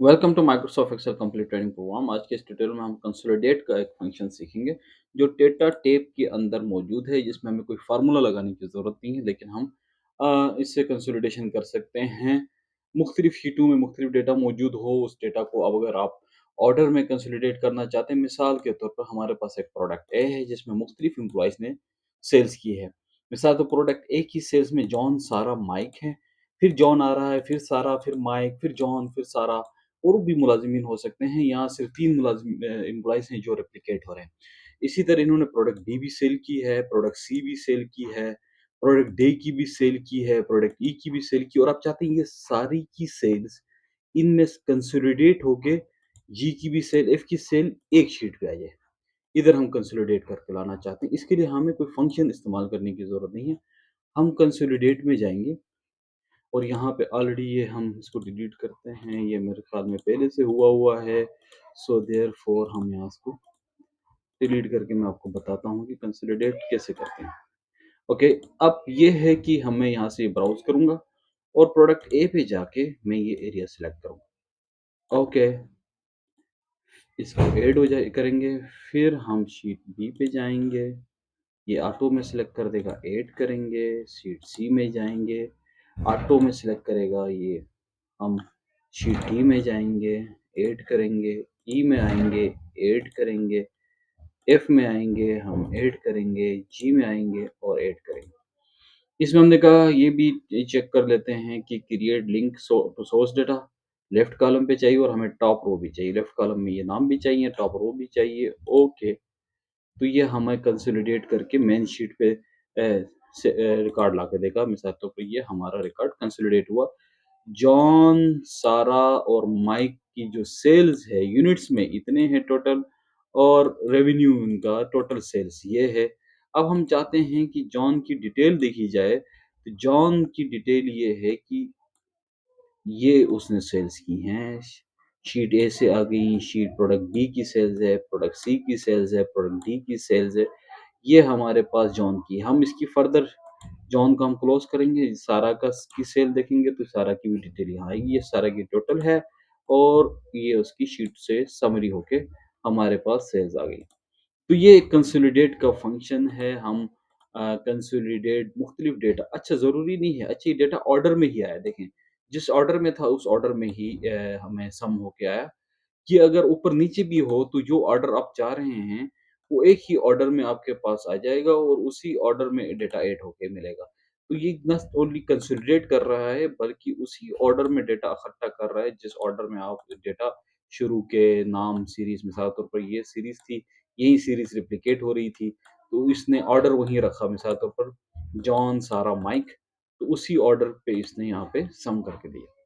Welcome to Microsoft Excel complete training program. आज के इस ट्यूटोरियल में हम कंसोलिडेट का एक फंक्शन सीखेंगे जो डेटा टेप के अंदर मौजूद है, जिसमें हमें कोई फार्मूला लगाने की ज़रूरत नहीं है, लेकिन हम इससे कंसोलिडेशन कर सकते हैं। मुख्तलिफ शीटों में मुख्तलिफ डेटा मौजूद हो, उस डेटा को अब अगर आप ऑर्डर में कंसोलिडेट करना चाहते हैं, मिसाल के तौर पर हमारे पास एक प्रोडक्ट ए है जिसमें मुख्तलिफ एम्प्लॉयज़ ने सेल्स की है। मिसाल तो प्रोडक्ट ए की सेल्स में जॉन, सारा, माइक है। फिर जॉन आ रहा है, फिर सारा, फिर माइक, फिर जॉन, फिर सारा और भी मुलाज़िमीन हो सकते हैं। यहाँ सिर्फ़ 3 एम्प्लॉइज़ हैं जो रेप्लिकेट हो रहे हैं। इसी तरह इन्होंने प्रोडक्ट बी भी सेल की है, प्रोडक्ट सी भी सेल की है, प्रोडक्ट डी की भी सेल की है, प्रोडक्ट ई की भी सेल की, और आप चाहते हैं ये सारी की सेल्स इनमें स कंसोलिडेट होके जी की भी सेल, एफ की सेल एक शीट पे आ जाए। इधर हम कंसोलिडेट करके लाना चाहते हैं। इसके लिए हमें कोई फ़ंक्शन इस्तेमाल करने की ज़रूरत नहीं है। हम कंसोलिडेट में जाएँगे और यहाँ पे ऑलरेडी ये हम इसको डिलीट करते हैं, ये मेरे ख़्याल में पहले से हुआ है, सो देयरफॉर हम यहाँ इसको डिलीट करके मैं आपको बताता हूँ कि कंसोलिडेट कैसे करते हैं। ओके, अब ये है कि हमें यहाँ से ब्राउज़ करूँगा और प्रोडक्ट ए पे जाके मैं ये एरिया सेलेक्ट करूँगा। ओके, इसको ऐड हो जाए करेंगे, फिर हम शीट बी पे जाएँगे, ये ऑटो में सेलेक्ट कर देगा, ऐड करेंगे, शीट सी में जाएँगे, ऑटो में सेलेक्ट करेगा, ये हम शीट डी में जाएँगे, ऐड करेंगे, ई में आएँगे, ऐड करेंगे, एफ में आएँगे, हम ऐड करेंगे, जी में आएँगे और ऐड करेंगे। इसमें हमने कहा ये भी चेक कर लेते हैं कि create link to source data left column पे चाहिए और हमें टॉप रो भी चाहिए। लेफ्ट कॉलम में ये नाम भी चाहिए, टॉप रो भी चाहिए। ओके, तो ये हमें कंसोलिडेट करके मेन शीट पे रिकॉर्ड ला के देगा। मिसाल के तौर पे ये हमारा रिकॉर्ड कंसोलिडेट हुआ। जॉन, सारा और माइक की जो सेल्स है यूनिट्स में इतने हैं टोटल, और रेवेन्यू उनका टोटल सेल्स ये है। अब हम चाहते हैं कि जॉन की डिटेल देखी जाए, तो जॉन की डिटेल ये है कि ये उसने सेल्स की हैं। शीट ए से आ गई, शीट प्रोडक्ट बी की सेल्स है, प्रोडक्ट सी की सेल्स है, प्रोडक्ट डी की सेल्स है। ये हमारे पास जॉन की है। हम इसकी फर्दर जॉन को हम क्लोज़ करेंगे, सारा का की सेल देखेंगे तो सारा की भी डिटेल यहाँ आएगी। ये सारा की टोटल है और ये उसकी शीट से समरी होके हमारे पास सेल्स आ गई। तो ये कंसोलिडेट का फंक्शन है। हम कंसोलिडेट मुख्तलिफ डेटा, अच्छा ज़रूरी नहीं है, अच्छा ये डेटा ऑर्डर में ही आया, देखें जिस ऑर्डर में था उस ऑर्डर में ही हमें सम होके आया। कि अगर ऊपर-नीचे भी हो तो जो ऑर्डर आप चाह रहे हैं, वो एक ही ऑर्डर में आपके पास आ जाएगा और उसी ऑर्डर में डेटा ऐड होके मिलेगा। तो ये ना ओनली कंसोलिडेट कर रहा है, बल्कि उसी ऑर्डर में डेटा इकट्ठा कर रहा है जिस ऑर्डर में आप डेटा शुरू के नाम सीरीज़, मिसाल के तौर पर ये सीरीज़ थी, यही सीरीज़ रेप्लिकेट हो रही थी, तो इसने ऑर्डर वहीं रखा, मिसाल के तौर पर जॉन, सारा, माइक, तो उसी ऑर्डर पे इसने यहाँ पे सम करके दिया।